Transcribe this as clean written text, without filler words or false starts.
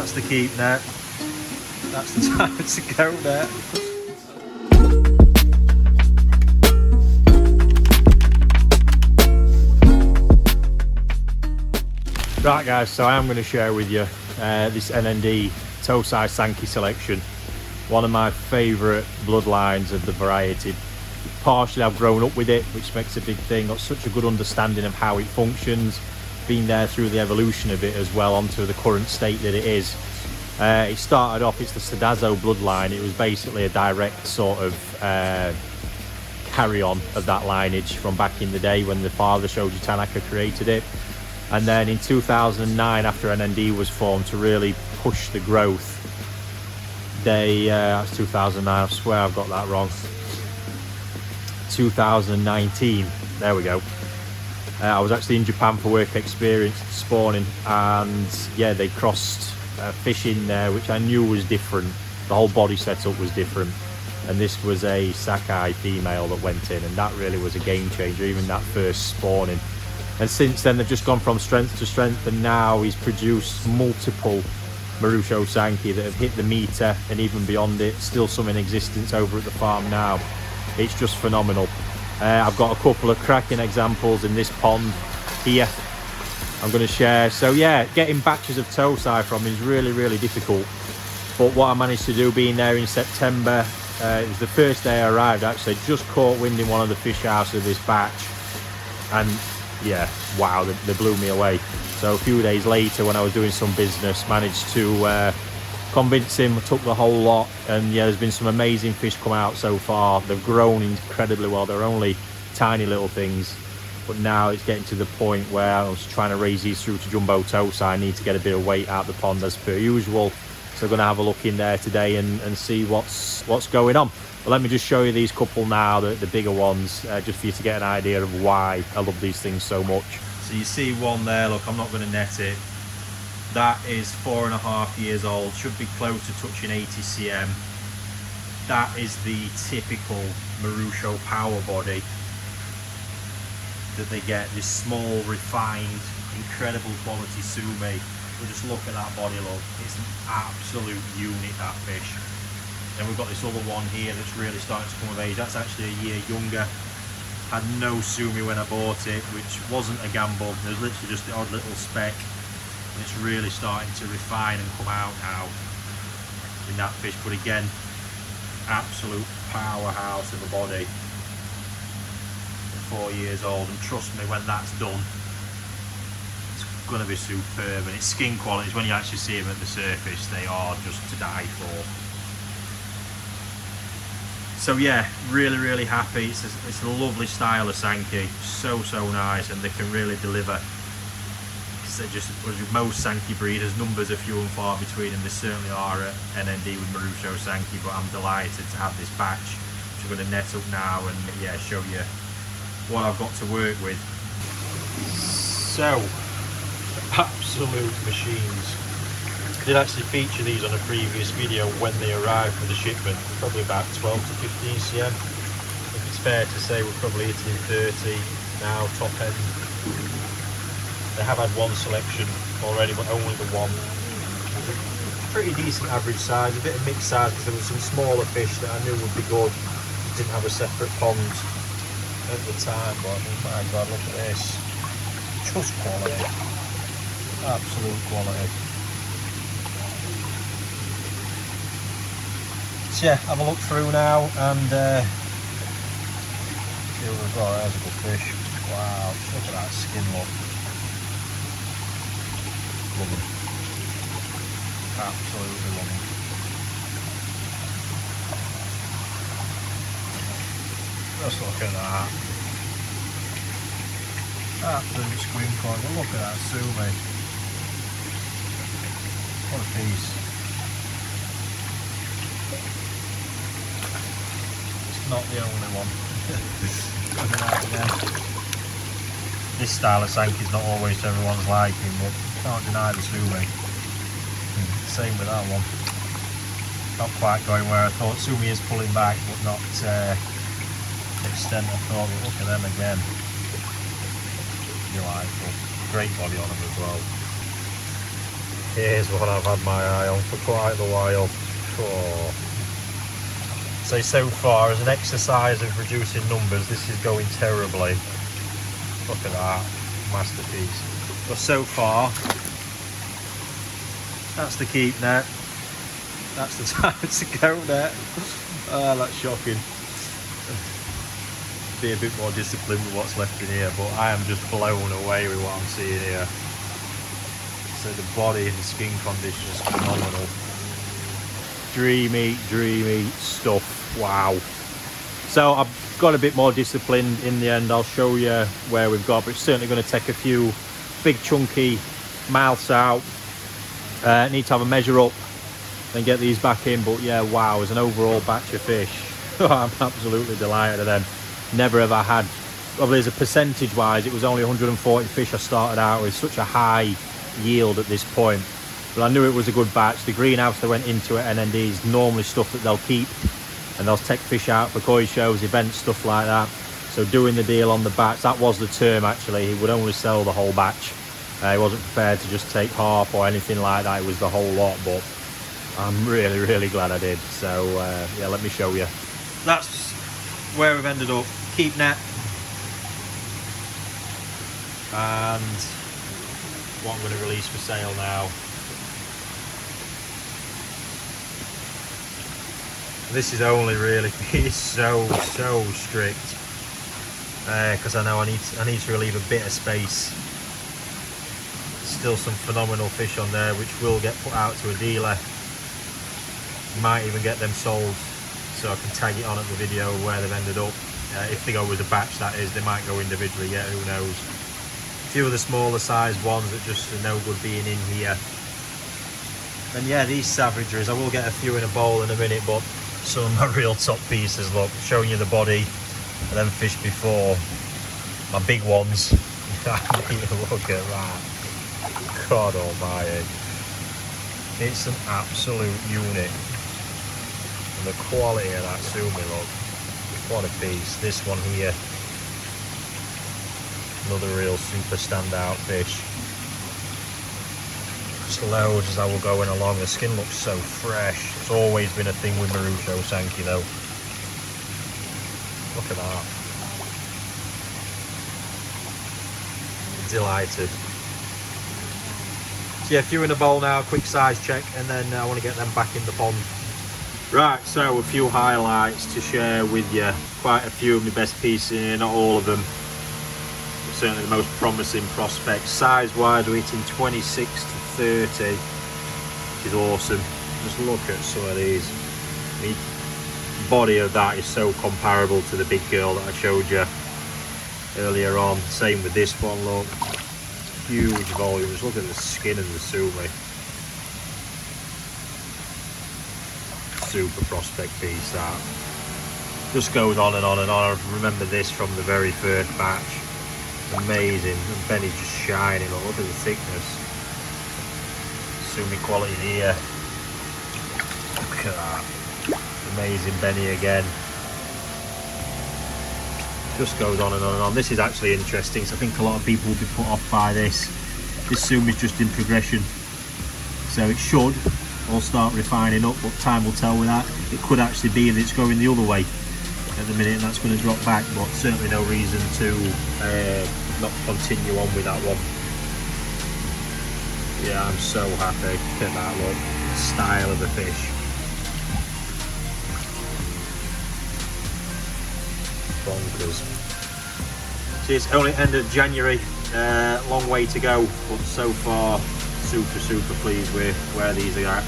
That's the keep net. That's the time to go there. Right guys, so I am going to share with you this NND Tosai Saki selection. One of my favourite bloodlines of the variety. Partially I've grown up with it, which makes a big thing. Got such a good understanding of how it functions. Been there through the evolution of it as well onto the current state that it is. It started off, it's the Sudazo bloodline. It was basically a direct sort of carry-on of that lineage from back in the day when the father Shoji Tanaka created it. And then in 2009, after NND was formed to really push the growth, that's 2009, I swear I've got that wrong. 2019, there we go. I was actually in Japan for work experience spawning, and yeah, they crossed a fish in there which I knew was different. The whole body setup was different, and this was a Saki female that went in, and that really was a game changer, even that first spawning. And since then they've just gone from strength to strength, and now he's produced multiple Marusho Saki that have hit the meter and even beyond it. Still some in existence over at the farm now. It's just phenomenal. I've got a couple of cracking examples in this pond here I'm going to share. So yeah, getting batches of Tosai from is really, really difficult. But what I managed to do, being there in September, it was the first day I arrived actually, just caught wind in one of the fish houses of this batch. And yeah, wow, they blew me away. So a few days later, when I was doing some business, managed to convince him, took the whole lot, and yeah, there's been some amazing fish come out so far. They've grown incredibly well. They're only tiny little things, but now it's getting to the point where I was trying to raise these through to jumbo Tosai. I need to get a bit of weight out of the pond as per usual. So I'm going to have a look in there today and see what's going on. But let me just show you these couple now, the bigger ones, just for you to get an idea of why I love these things so much. So you see one there, look, I'm not going to net it. That is 4.5 years old, should be close to touching 80 cm. That is the typical Marusho power body that they get, this small, refined, incredible quality sumi. But just look at that body, look, it's an absolute unit, that fish. Then we've got this other one here that's really starting to come of age. That's actually a year younger. Had no sumi when I bought it, which wasn't a gamble. There's literally just the odd little speck. And it's really starting to refine and come out now in that fish. But again, absolute powerhouse of a body. 4 years old, and trust me, when that's done, it's going to be superb. And its skin qualities, when you actually see them at the surface, they are just to die for. So yeah, really, really happy. It's a lovely style of Saki, so nice, and they can really deliver. Because they're just, with most Saki breeders, numbers are few and far between, and they certainly are at NND with Marusho Saki. But I'm delighted to have this batch, which I'm going to net up now and yeah, show you what I've got to work with. So, absolute machines. I did actually feature these on a previous video when they arrived for the shipment, probably about 12 to 15 cm. I think it's fair to say we're probably hitting 30 now, top end. They have had one selection already, but only the one. Pretty decent average size, a bit of mixed size, because there were some smaller fish that I knew would be good. Didn't have a separate pond at the time, but oh my god, look at this. Just quality. Absolute quality. So yeah, have a look through now and see what we've got. There's a good fish. Wow, look at that skin look. Love them. Absolutely love them. Just look at that. Absolute squim point. Well, look at that sumi. What a piece. It's not the only one. Look at that again. This style of Saki is not always to everyone's liking, but you can't deny the sumi. Same with that one. Not quite going where I thought. Sumi is pulling back, but not extent I thought. But look at them again. Delightful. Great body on them as well. Here's what I've had my eye on for quite a while. Oh. So far as an exercise of reducing numbers, this is going terribly. Look at that, masterpiece. But so far, that's the keep net. That's the time to go net. Oh, that's shocking. Be a bit more disciplined with what's left in here, but I am just blown away with what I'm seeing here. So the body and the skin condition is phenomenal. Dreamy stuff. Wow. So I've got a bit more disciplined in the end. I'll show you where we've got, but it's certainly going to take a few big chunky mouths out. Need to have a measure up and get these back in, but yeah, wow, as an overall batch of fish, I'm absolutely delighted with them. Never ever had, probably as a percentage wise, it was only 140 fish I started out with, such a high yield at this point, but I knew it was a good batch. The greenhouse that went into it, and then these normally stuff that they'll keep, and they'll take fish out for koi shows, events, stuff like that. So doing the deal on the batch, that was the term actually, he would only sell the whole batch. He wasn't prepared to just take half or anything like that, it was the whole lot, but I'm really glad I did. So yeah, let me show you. That's where we've ended up. Keep net and what I'm going to release for sale now. This is only really, it's so strict because I know I need to relieve a bit of space. Still some phenomenal fish on there which will get put out to a dealer. Might even get them sold, so I can tag it on at the video where they've ended up. If they go with a batch, that is. They might go individually yet, who knows. A few of the smaller sized ones that just are no good being in here. And yeah, these savageries, I will get a few in a bowl in a minute, but some of my real top pieces, look, showing you the body and then fish before. My big ones, look at that. God almighty. It's an absolute unit. And the quality of that sumi, look. What a piece. This one here, another real super standout fish. Slow as I will going along. The skin looks so fresh. It's always been a thing with Marusho Saki though. Look at that. Delighted. So yeah, a few in the bowl now, quick size check, and then I want to get them back in the pond. Right, so a few highlights to share with you. Quite a few of my best pieces in here, not all of them. But certainly the most promising prospects. Size-wise, we're hitting 26 to 30, which is awesome. Just look at some of these. The body of that is so comparable to the big girl that I showed you earlier on. Same with this one, look. Huge volumes. Look at the skin and the sumi. Super prospect piece that. Just goes on and on and on. I remember this from the very first batch. Amazing. And Benny's just shining. Look at the thickness. Sumi quality here. Look at that. Amazing Benny again. Just goes on and on and on. This is actually interesting, so I think a lot of people will be put off by this. This sumi is just in progression, so it should all start refining up, but time will tell with that. It could actually be that it's going the other way at the minute and that's going to drop back, but certainly no reason to not continue on with that one. Yeah, I'm so happy. Look at that, look. The style of the fish. Bonkers. See, it's only end of January, long way to go, but so far super pleased with where these are at.